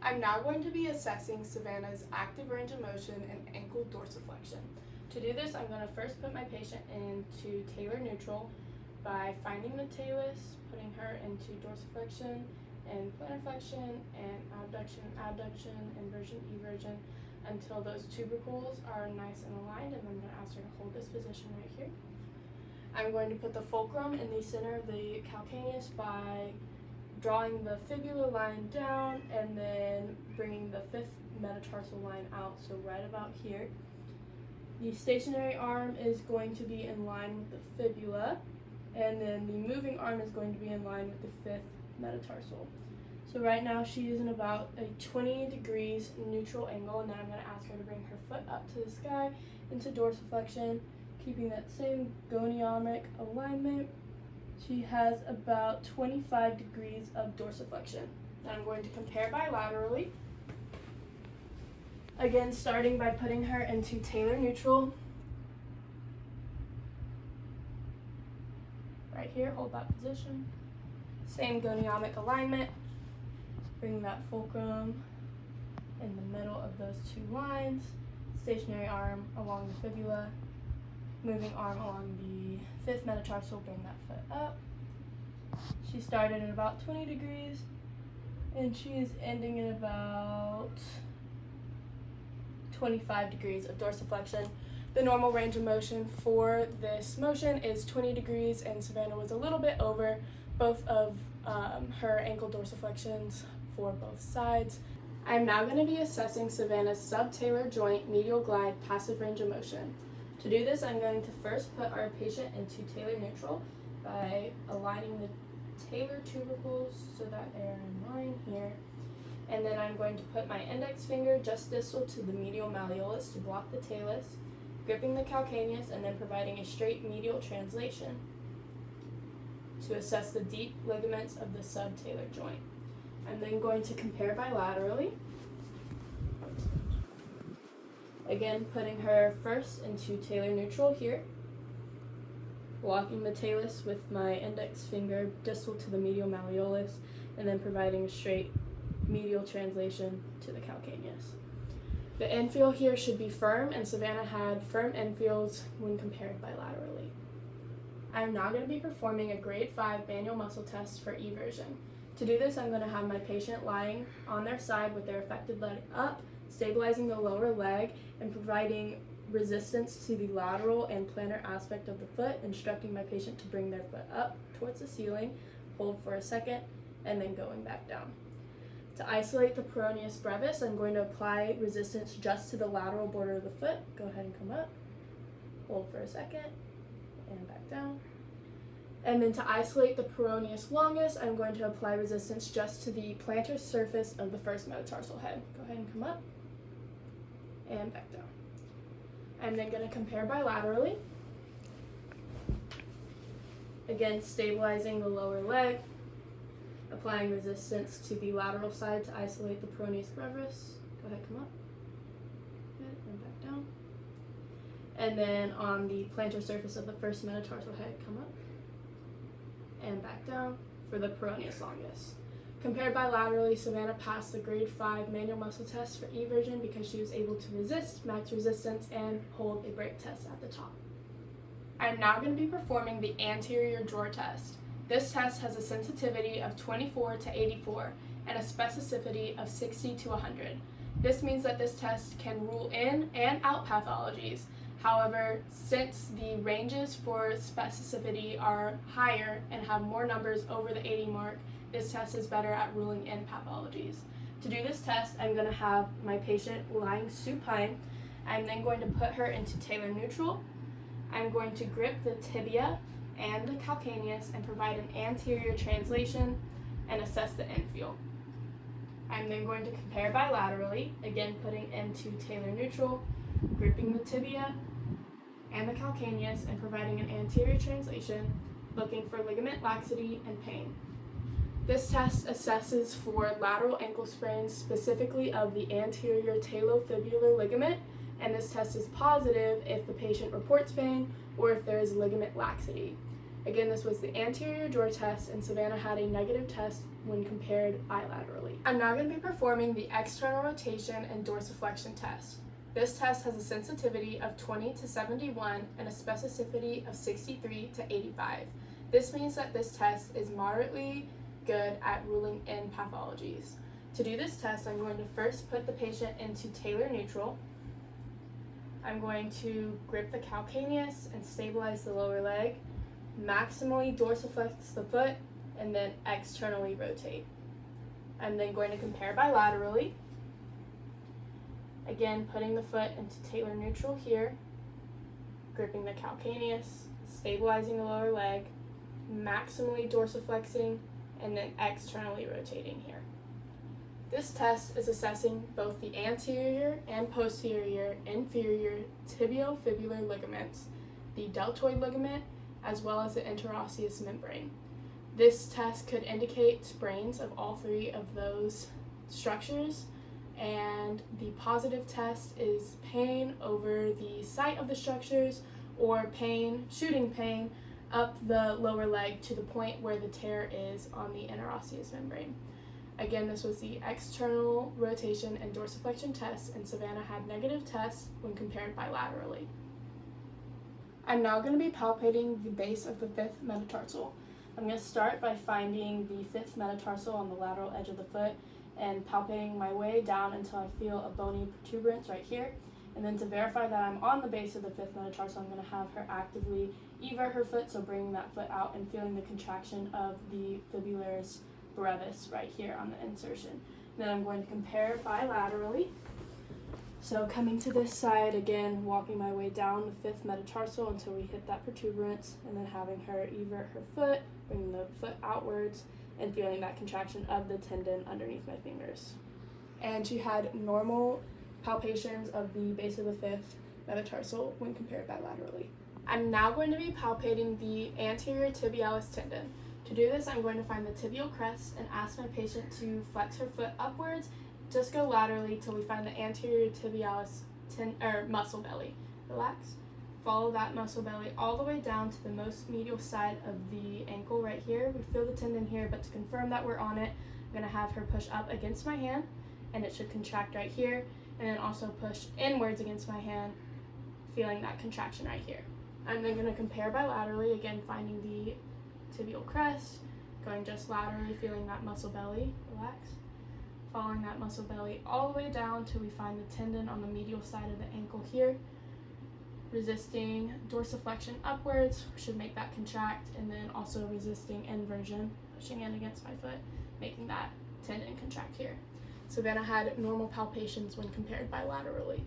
I'm now going to be assessing Savannah's active range of motion and ankle dorsiflexion. To do this, I'm going to first put my patient into talar neutral by finding the talus, putting her into dorsiflexion and plantar flexion and abduction, inversion, eversion, until those tubercles are nice and aligned, and I'm going to ask her to hold this position right here. I'm going to put the fulcrum in the center of the calcaneus by drawing the fibula line down and then bringing the fifth metatarsal line out, so right about here. The stationary arm is going to be in line with the fibula, and then the moving arm is going to be in line with the fifth metatarsal. So right now she is in about a 20 degrees neutral angle, and then I'm going to ask her to bring her foot up to the sky into dorsiflexion, keeping that same goniomic alignment. She has about 25 degrees of dorsiflexion. Now I'm going to compare bilaterally. Again, starting by putting her into talar neutral. Right here, hold that position. Same goniomic alignment. Bring that fulcrum in the middle of those two lines. Stationary arm along the fibula. Moving arm along the fifth metatarsal, bring that foot up. She started at about 20 degrees, and she is ending in about 25 degrees of dorsiflexion. The normal range of motion for this motion is 20 degrees, and Savannah was a little bit over both of her ankle dorsiflexions for both sides. I'm now going to be assessing Savannah's subtalar joint medial glide passive range of motion. To do this, I'm going to first put our patient into talar neutral by aligning the talar tubercles so that they are in line here. And then I'm going to put my index finger just distal to the medial malleolus to block the talus, gripping the calcaneus, and then providing a straight medial translation to assess the deep ligaments of the subtalar joint. I'm then going to compare bilaterally. Again, putting her first into talar neutral here, blocking the talus with my index finger distal to the medial malleolus, and then providing a straight medial translation to the calcaneus. The infield here should be firm, and Savannah had firm infields when compared bilaterally. I am now going to be performing a grade 5 manual muscle test for eversion. To do this, I'm going to have my patient lying on their side with their affected leg up, stabilizing the lower leg and providing resistance to the lateral and plantar aspect of the foot, instructing my patient to bring their foot up towards the ceiling, hold for a second, and then going back down. To isolate the peroneus brevis, I'm going to apply resistance just to the lateral border of the foot. Go ahead and come up, hold for a second, and back down. And then to isolate the peroneus longus, I'm going to apply resistance just to the plantar surface of the first metatarsal head. Go ahead and come up and back down. I'm then going to compare bilaterally. Again, stabilizing the lower leg, applying resistance to the lateral side to isolate the peroneus brevis. Go ahead, come up, good, and back down. And then on the plantar surface of the first metatarsal head, come up and back down for the peroneus longus. Compared bilaterally, Savannah passed the grade 5 manual muscle test for eversion because she was able to resist max resistance and hold a break test at the top. I'm now going to be performing the anterior drawer test. This test has a sensitivity of 24 to 84 and a specificity of 60 to 100. This means that this test can rule in and out pathologies. However, since the ranges for specificity are higher and have more numbers over the 80 mark, this test is better at ruling in pathologies. To do this test, I'm going to have my patient lying supine. I'm then going to put her into talar neutral. I'm going to grip the tibia and the calcaneus and provide an anterior translation and assess the infield. I'm then going to compare bilaterally, again putting into talar neutral, gripping the tibia and the calcaneus and providing an anterior translation, looking for ligament laxity and pain. This test assesses for lateral ankle sprains, specifically of the anterior talofibular ligament, and this test is positive if the patient reports pain or if there is ligament laxity. Again, this was the anterior drawer test, and Savannah had a negative test when compared bilaterally. I'm now going to be performing the external rotation and dorsiflexion test. This test has a sensitivity of 20 to 71 and a specificity of 63 to 85. This means that this test is moderately good at ruling in pathologies. To do this test, I'm going to first put the patient into talar neutral. I'm going to grip the calcaneus and stabilize the lower leg, maximally dorsiflex the foot, and then externally rotate. I'm then going to compare bilaterally. Again, putting the foot into talar neutral here, gripping the calcaneus, stabilizing the lower leg, maximally dorsiflexing, and then externally rotating here. This test is assessing both the anterior and posterior inferior tibiofibular ligaments, the deltoid ligament, as well as the interosseous membrane. This test could indicate sprains of all three of those structures, and the positive test is pain over the site of the structures or pain, shooting pain, up the lower leg to the point where the tear is on the interosseous membrane. Again, this was the external rotation and dorsiflexion test, and Savannah had negative tests when compared bilaterally. I'm now going to be palpating the base of the fifth metatarsal. I'm going to start by finding the fifth metatarsal on the lateral edge of the foot and palpating my way down until I feel a bony protuberance right here. And then to verify that I'm on the base of the fifth metatarsal, I'm going to have her actively evert her foot, so bringing that foot out and feeling the contraction of the fibularis brevis right here on the insertion. Then I'm going to compare bilaterally. So coming to this side, again, walking my way down the fifth metatarsal until we hit that protuberance, and then having her evert her foot, bringing the foot outwards, and feeling that contraction of the tendon underneath my fingers. And she had normal palpations of the base of the fifth metatarsal when compared bilaterally. I'm now going to be palpating the anterior tibialis tendon. To do this, I'm going to find the tibial crest and ask my patient to flex her foot upwards. Just go laterally till we find the anterior tibialis muscle belly. Relax. Follow that muscle belly all the way down to the most medial side of the ankle right here. We feel the tendon here, but to confirm that we're on it, I'm going to have her push up against my hand, and it should contract right here, and then also push inwards against my hand, feeling that contraction right here. I'm then going to compare bilaterally, again finding the tibial crest, going just laterally, feeling that muscle belly. Relax. Following that muscle belly all the way down till we find the tendon on the medial side of the ankle here. Resisting dorsiflexion upwards should make that contract, and then also resisting inversion, pushing in against my foot, making that tendon contract here. Savannah had normal palpations when compared bilaterally.